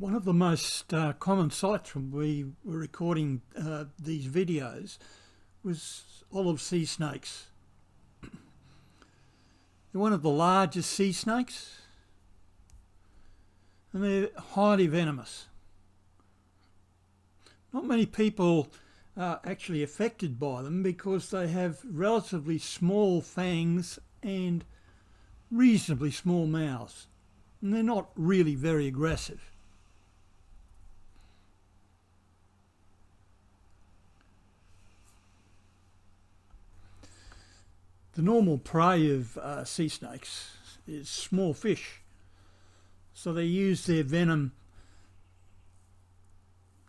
One of the most common sights when we were recording these videos was olive sea snakes. They're one of the largest sea snakes and they're highly venomous. Not many people are actually affected by them because they have relatively small fangs and reasonably small mouths, and they're not really very aggressive. The normal prey of sea snakes is small fish, so they use their venom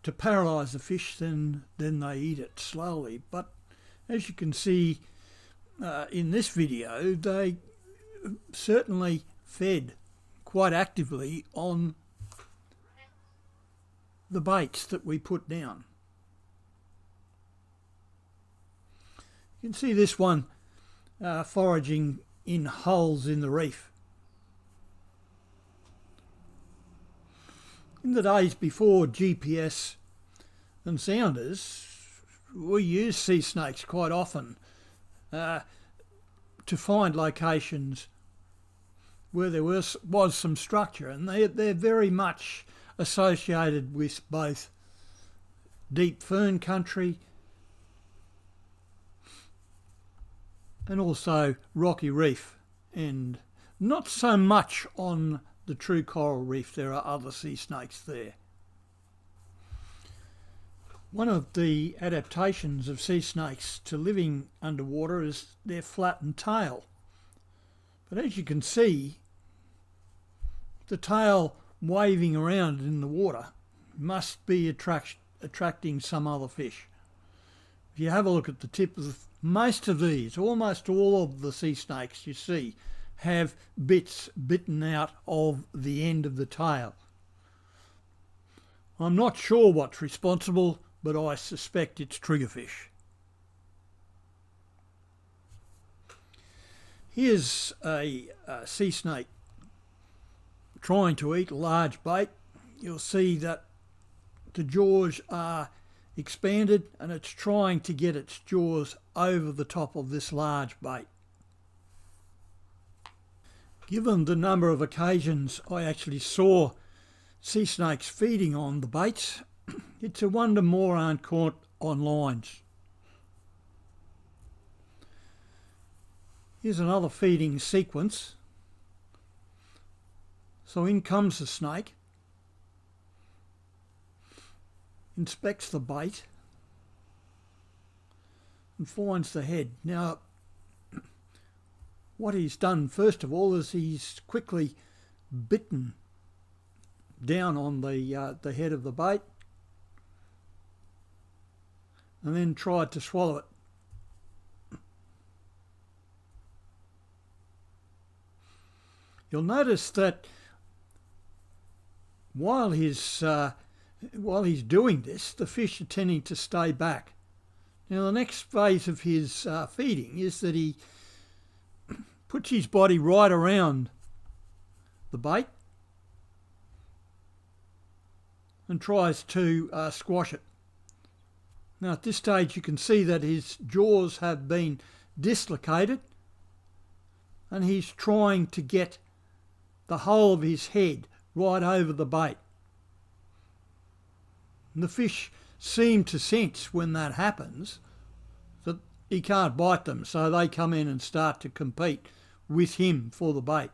to paralyse the fish, then they eat it slowly. But as you can see in this video, they certainly fed quite actively on the baits that we put down. You can see this one foraging in holes in the reef. In the days before GPS and sounders, we used sea snakes quite often to find locations where there was some structure, and they're very much associated with both deep fern country and also rocky reef, and not so much on the true coral reef. There are other sea snakes there. One of the adaptations of sea snakes to living underwater is their flattened tail. But as you can see, the tail waving around in the water must be attracting some other fish. If you have a look at the tip of most of these, almost all of the sea snakes you see have bits bitten out of the end of the tail. I'm not sure what's responsible, but I suspect it's triggerfish. Here's a sea snake trying to eat a large bait. You'll see that the jaws are expanded and it's trying to get its jaws over the top of this large bait. Given the number of occasions I actually saw sea snakes feeding on the baits, it's a wonder more aren't caught on lines. Here's another feeding sequence. So in comes the snake, inspects the bait and finds the head. Now, what he's done first of all is he's quickly bitten down on the head of the bait and then tried to swallow it. You'll notice that while he's doing this, the fish are tending to stay back. Now the next phase of his feeding is that he puts his body right around the bait and tries to squash it. Now at this stage you can see that his jaws have been dislocated and he's trying to get the whole of his head right over the bait. And the fish seem to sense when that happens that he can't bite them, so they come in and start to compete with him for the bait.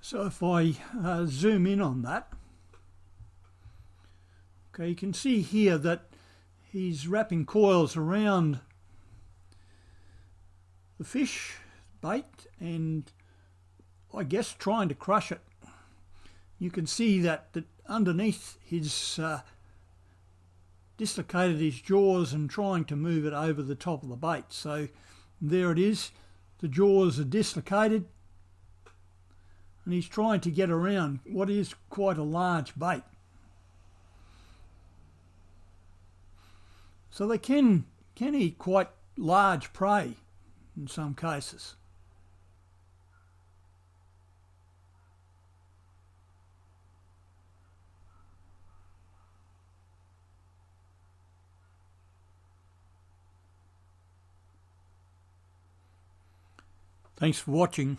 So if I zoom in on that, okay, you can see here that he's wrapping coils around the fish bait and I guess trying to crush it. You can see that underneath he's dislocated his jaws and trying to move it over the top of the bait. So there it is, the jaws are dislocated and he's trying to get around what is quite a large bait. So they can eat quite large prey in some cases. Thanks for watching.